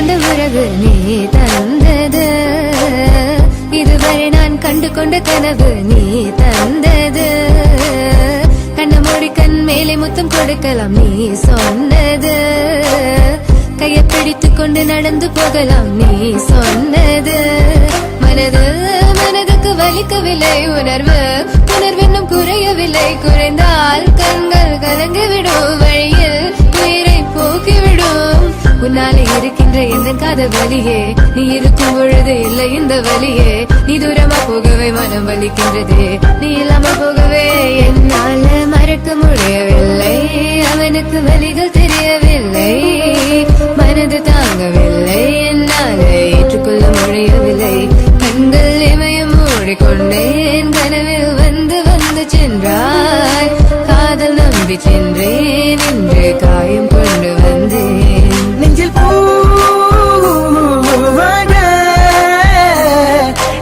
கொண்ட உறவு நீ தந்தது, இதுவரை நான் கண்டு கொண்ட கனவு நீ தந்தது. கண்ண மூடி கண் மேலே முத்தம் கொடுக்கலாம் நீ சொன்னது, கையை பிடித்துக் கொண்டு நடந்து போகலாம் நீ சொன்னது. மனதுக்கு வலிக்கவில்லை உணர்வு, உணர்வென்னும் குறையவில்லை, குறைந்தால் கண்கள் கலங்கிவிடும், வழியில் உயிரை போக்கிவிடும். உன்னாலே இருக்கின்ற எந்த காதல் வலியே, நீ இருக்கும் பொழுது இல்லை இந்த வலியே. நீ தூரமா போகவே மனம் வலிக்கின்றது, நீ இல்லாம போகவே என்னால மறக்க முடியவில்லை. அவனுக்கு வலிகள் தெரியவில்லை, மனது தாங்கவில்லை, என்னால ஏற்றுக்கொள்ள முடியவில்லை. கண்கள் இமயம் மூடிக்கொண்டேன், கனவில் வந்து வந்து சென்றாய். காதல் நம்பி சென்றேன், இன்று காயம் கொண்டு வந்தேன். நெஞ்சில் பூவாக,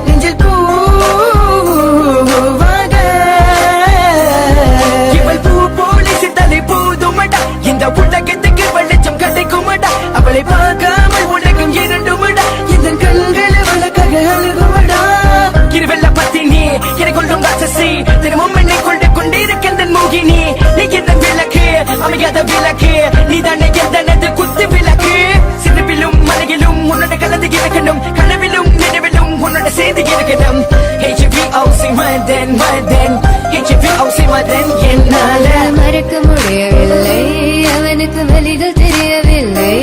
நெஞ்சில் பூவாக, இவள் பூ போல சித்தலை போதுமடா, இந்த உலகத்துக்கு வெளிச்சம் கிடைக்குமடா. அவளை பார்க்காமல் உலகம் இரண்டுமடா, இந்த கண்களை வழக்காக அழுகுமடா. இருவெல்ல பத்தினி என்னை கொள்ளும் ராட்சசி, தினமும் என்னை கொண்டு கொண்டிருக்கின்ற மோகினி. நீ எந்த விளக்கு, அமையாத விளக்கு, நீதானே எந்தனது குத்து விளக்கு. சிறுவிலும் மலையிலும் உன்னோட கலந்து இருக்கணும், கனவிலும் நினைவிலும் உன்னோட சேர்ந்து இருக்கணும். HVOC Madan Madan, HVOC Madan. என்னால மறக்க முடியவில்லை, அவனுக்கு வலிகள் தெரியவில்லை,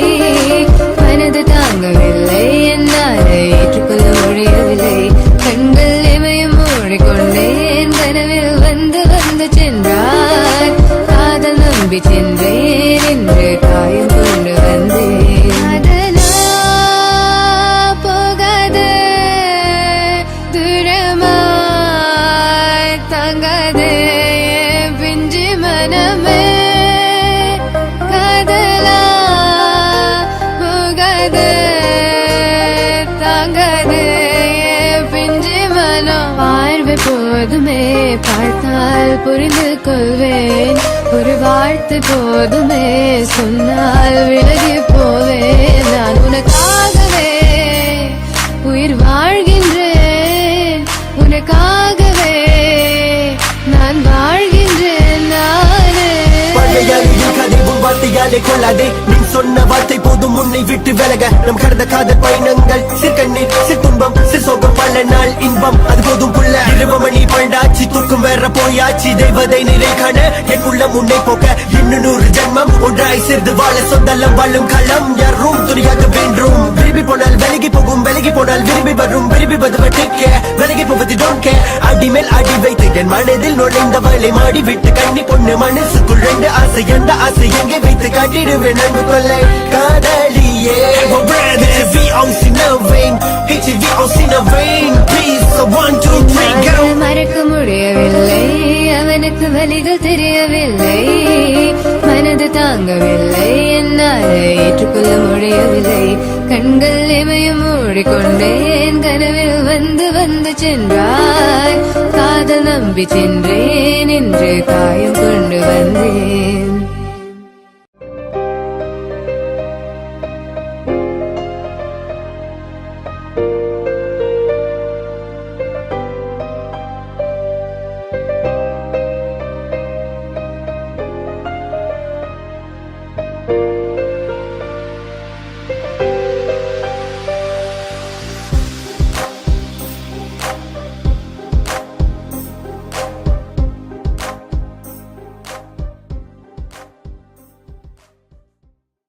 மனது தாங்கவில்லை, என்னால் ஏற்றுக்கொள்ள முடியவில்லை. கண்கள் இமயம் மூடிக்கொண்டேன், கனவில் வந்து வந்து சென்றார். காதல் நம்பி சென்றேன், இன்று காயம் கொண்டு வந்தேன். அதனால் போகாது, தூரமாய் தாங்காது பிஞ்சு மனமே. காதலா போகாது, தாங்காது பிஞ்சு மனம். பார்வை போதுமே, பார்த்தால் புரிந்து கொள்வேன். ஒரு வார்த்தை போதுமே, சொன்னால் விலகி போவேன். நான் உனக்காகவே உயிர் வாழ்கின்றேன், உனக்காகவே நான் வாழ்கின்றேன். நானே பழையாளியின் கதை உன் வார்த்தையாலே கொள்ளாதே, நீ சொன்ன வார்த்தை போதும் உன்னை விட்டு விலக. நம் கடந்த காதல் பயணங்கள், சிற்கண்ணீர் சிற்துன்பம் சிற்சோகம், பல நாள் இன்பம் அது போதும் புள்ள. 20 மணி பண்டாச்சி, தூக்கம் வேற போயாச்சி, தெய்வதை நிலை காண என் உள்ளம் உன்னை போக்க. இன்னும் 100 ஜென்மம் ஒன்றாய் சேர்ந்து வாழ, சொந்தலம் வாழும் களம் யாரும் துணியாக வேண்டும். விரும்பி போனால் விலகி போகும், விலகி போனால் விரும்பி வரும், விரும்பி வருவதற்க விலகி போவது டோன்ட் கேர். அடி மேல் அடி வைத்து என் மனதில் நுழைந்தவளை மாடி விட்டு கண்ணி பொண்ணு மனசுக்குள் ரெண்டு ஆசை, எந்த ஆசை எங்கே வைத்து காட்டிடுவேன் அன்பு கொள்ளை காதலியே. HVOC no vein, HVOC no vein, please so 1 2 3 go. மறக்க முடியவில்லை, அவனுக்கு வலிகள் தெரியவில்லை, மனது தாங்கவில்லை, என்னால் ஏற்றுக்கொள்ள முடியவில்லை. கண்கள் இமயம் மூடிக்கொண்டேன், கனவில் வந்து வந்து சென்றாய். காதல் நம்பி சென்றேன், இன்று காயம் கொண்டு வந்தேன்.